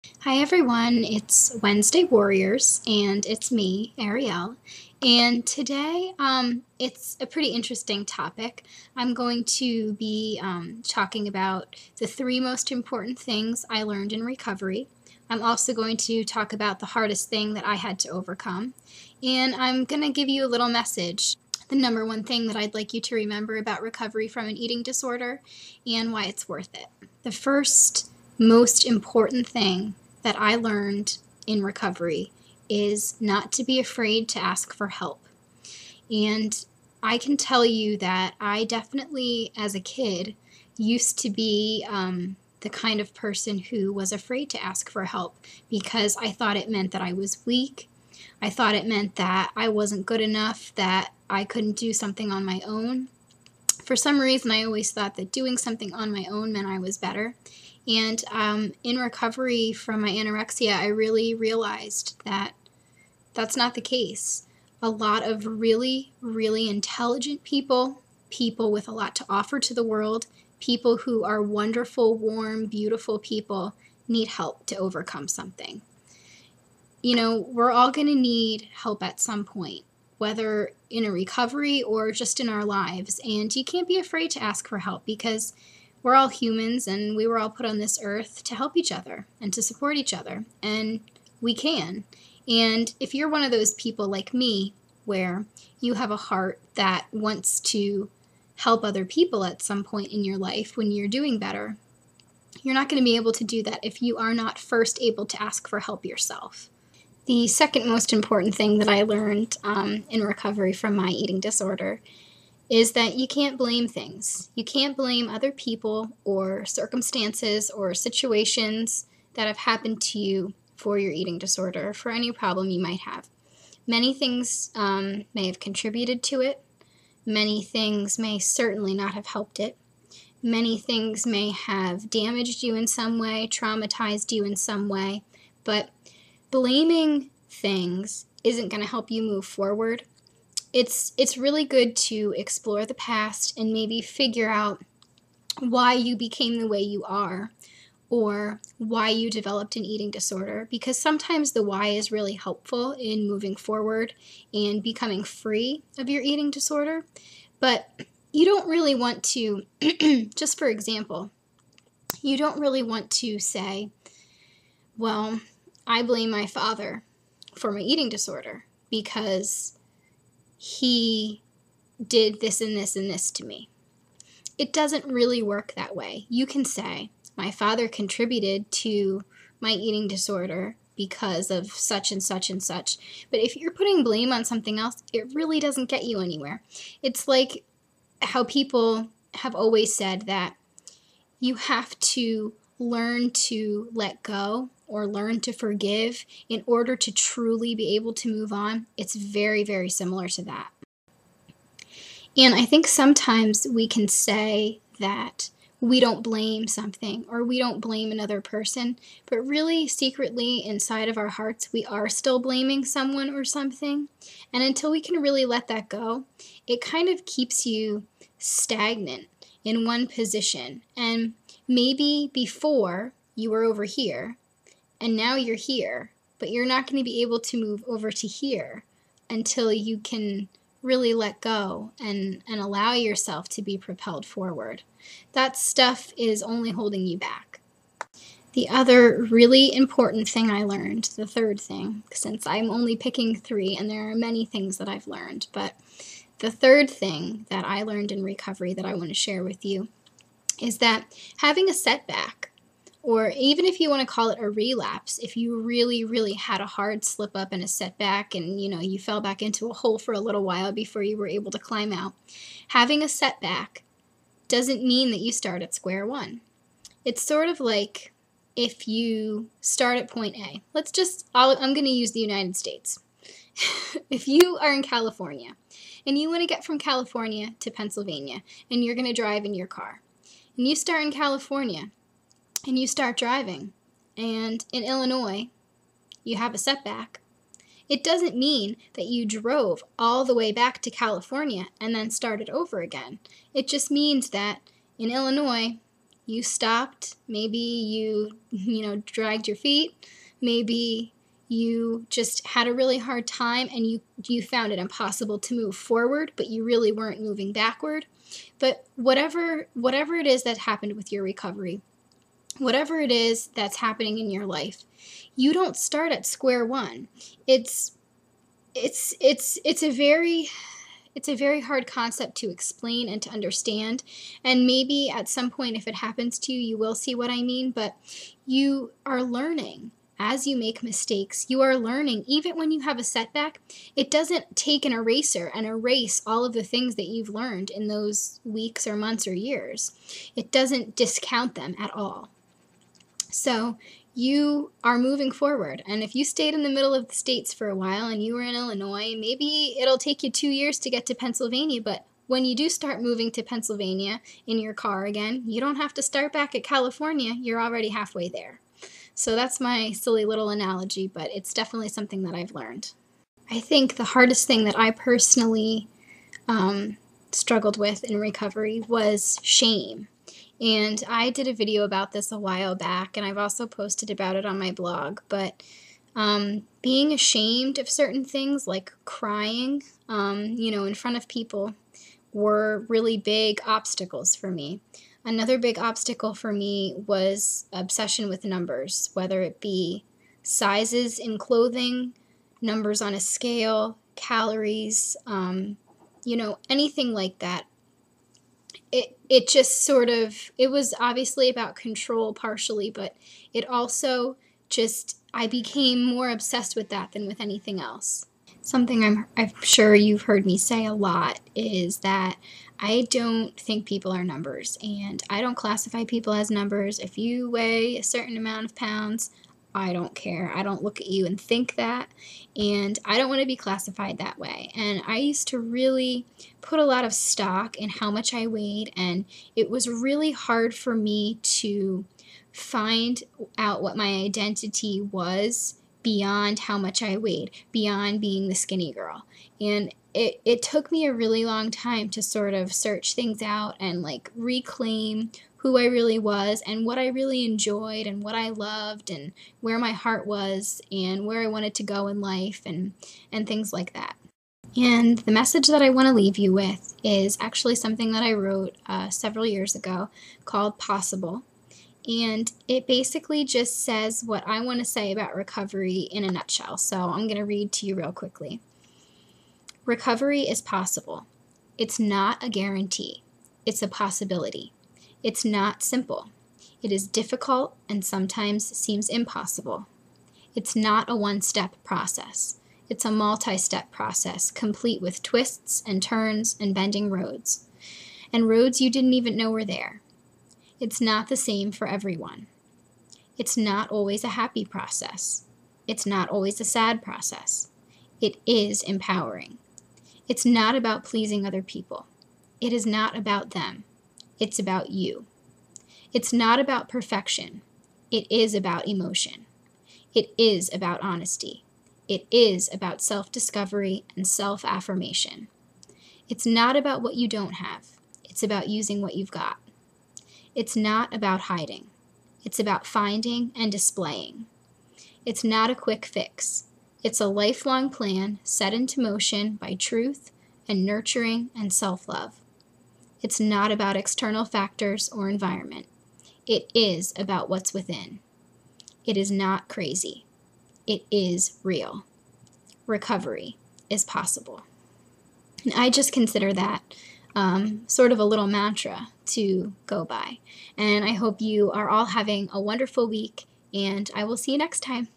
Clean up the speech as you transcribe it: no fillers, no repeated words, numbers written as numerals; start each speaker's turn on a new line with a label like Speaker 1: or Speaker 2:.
Speaker 1: Hi everyone, it's Wednesday Warriors, and it's me, Arielle. And today, it's a pretty interesting topic. I'm going to be talking about the three most important things I learned in recovery. I'm also going to talk about the hardest thing that I had to overcome. And I'm going to give you a little message. The number one thing that I'd like you to remember about recovery from an eating disorder and why it's worth it. The first most important thing that I learned in recovery is not to be afraid to ask for help. And I can tell you that I definitely, as a kid, used to be the kind of person who was afraid to ask for help because I thought it meant that I was weak. I thought it meant that I wasn't good enough, that I couldn't do something on my own. For some reason, I always thought that doing something on my own meant I was better. And in recovery from my anorexia, I really realized that that's not the case. A lot of really, really intelligent people, people with a lot to offer to the world, people who are wonderful, warm, beautiful people, need help to overcome something. You know, we're all going to need help at some point, whether in a recovery or just in our lives. And you can't be afraid to ask for help because we're all humans and we were all put on this earth to help each other and to support each other. And we can. And if you're one of those people like me, where you have a heart that wants to help other people at some point in your life when you're doing better, you're not going to be able to do that if you are not first able to ask for help yourself. The second most important thing that I learned in recovery from my eating disorder is that you can't blame things. You can't blame other people or circumstances or situations that have happened to you for your eating disorder, for any problem you might have. Many things may have contributed to it. Many things may certainly not have helped it. Many things may have damaged you in some way, traumatized you in some way, but blaming things isn't going to help you move forward. It's really good to explore the past and maybe figure out why you became the way you are or why you developed an eating disorder, because sometimes the why is really helpful in moving forward and becoming free of your eating disorder. But you don't really want to, just for example, you don't really want to say, well, I blame my father for my eating disorder because he did this and this and this to me. It doesn't really work that way. You can say, my father contributed to my eating disorder because of such and such and such. But if you're putting blame on something else, it really doesn't get you anywhere. It's like how people have always said that you have to learn to let go or learn to forgive in order to truly be able to move on. It's very, very similar to that. And I think sometimes we can say that we don't blame something or we don't blame another person, but really secretly inside of our hearts, we are still blaming someone or something. And until we can really let that go, it kind of keeps you stagnant in one position. And maybe before you were over here and now you're here, but you're not going to be able to move over to here until you can really let go and allow yourself to be propelled forward. That stuff is only holding you back. The other really important thing I learned, the third thing, since I'm only picking three and there are many things that I've learned, but the third thing that I learned in recovery that I want to share with you is that having a setback, or even if you want to call it a relapse, if you really, really had a hard slip up and a setback and, you fell back into a hole for a little while before you were able to climb out, having a setback doesn't mean that you start at square one. It's sort of like if you start at point A. I'm going to use the United States. If you are in California and you want to get from California to Pennsylvania and you're going to drive in your car, and you start in California and you start driving, and in Illinois you have a setback, it doesn't mean that you drove all the way back to California and then started over again. It just means that in Illinois you stopped, maybe you dragged your feet, maybe you just had a really hard time and you found it impossible to move forward, but you really weren't moving backward. But whatever it is that happened with your recovery, whatever it is that's happening in your life, you don't start at square one. It's a very hard concept to explain and to understand, and maybe at some point, if it happens to you, you will see what I mean, but you are learning. As you make mistakes, you are learning. Even when you have a setback, it doesn't take an eraser and erase all of the things that you've learned in those weeks or months or years. It doesn't discount them at all. So you are moving forward. And if you stayed in the middle of the states for a while and you were in Illinois, maybe it'll take you 2 years to get to Pennsylvania, but when you do start moving to Pennsylvania in your car again, you don't have to start back at California. You're already halfway there. So that's my silly little analogy, but it's definitely something that I've learned. I think the hardest thing that I personally struggled with in recovery was shame. And I did a video about this a while back, and I've also posted about it on my blog. But being ashamed of certain things, like crying, in front of people, were really big obstacles for me. Another big obstacle for me was obsession with numbers, whether it be sizes in clothing, numbers on a scale, calories, anything like that. It just sort of, it was obviously about control partially, but it also just, I became more obsessed with that than with anything else. Something I'm sure you've heard me say a lot is that I don't think people are numbers, and I don't classify people as numbers. If you weigh a certain amount of pounds, I don't care. I don't look at you and think that, and I don't want to be classified that way. And I used to really put a lot of stock in how much I weighed, and it was really hard for me to find out what my identity was beyond how much I weighed, beyond being the skinny girl. And it took me a really long time to sort of search things out and like reclaim who I really was and what I really enjoyed and what I loved and where my heart was and where I wanted to go in life and things like that. And the message that I want to leave you with is actually something that I wrote several years ago called Possible. And it basically just says what I want to say about recovery in a nutshell. So I'm going to read to you real quickly. Recovery is possible. It's not a guarantee. It's a possibility. It's not simple. It is difficult and sometimes seems impossible. It's not a one-step process. It's a multi-step process, complete with twists and turns and bending roads. And roads you didn't even know were there. It's not the same for everyone. It's not always a happy process. It's not always a sad process. It is empowering. It's not about pleasing other people. It is not about them. It's about you. It's not about perfection. It is about emotion. It is about honesty. It is about self-discovery and self-affirmation. It's not about what you don't have. It's about using what you've got. It's not about hiding. It's about finding and displaying. It's not a quick fix. It's a lifelong plan set into motion by truth and nurturing and self-love. It's not about external factors or environment. It is about what's within. It is not crazy. It is real. Recovery is possible. And I just consider that sort of a little mantra to go by. And I hope you are all having a wonderful week, and I will see you next time.